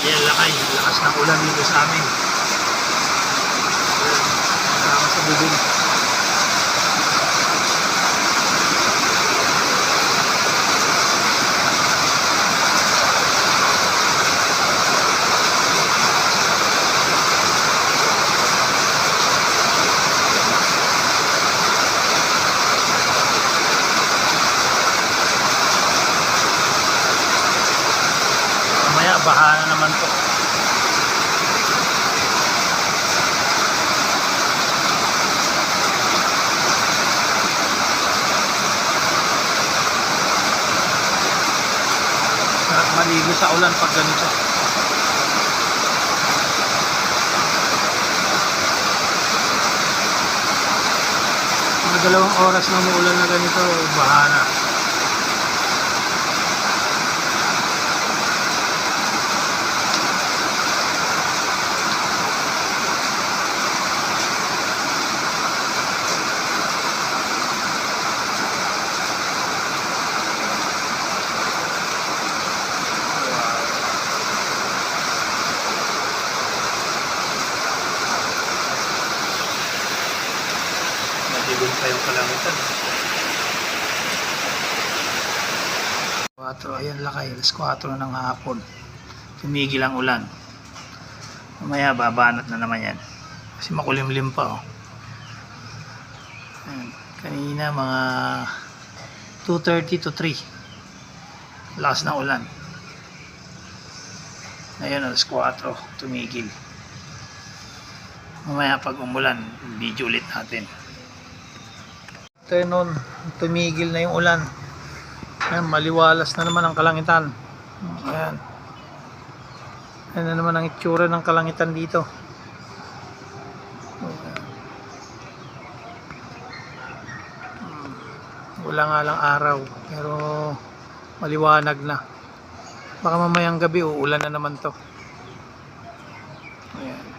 Ayan, lakas ng ulan dito sa amin. Kasama sa bubong. Mamaya, baha na naman to. Sarap maligo sa ulan pag ganito. Mga 2 oras na umuulan na ganito, baha na. Madilim pa yung kalangitan. 4, ayan lakay, alas 4 ng hapon. Tumigil ang ulan. Mamaya babanat na naman yan. Kasi makulimlim pa oh. Ayan. Kanina mga 2:30 to 3. Lakas ng ulan. Ngayon alas 4, tumigil. Mamaya pag umulan, video ulit natin. Afternoon, tumigil na yung ulan. Ayan, maliwalas na naman ang kalangitan. Ayan. Ayan na naman ang itsura ng kalangitan dito. Wala nga lang araw, pero maliwanag na. Baka mamayang gabi uulan na naman to. Ayan.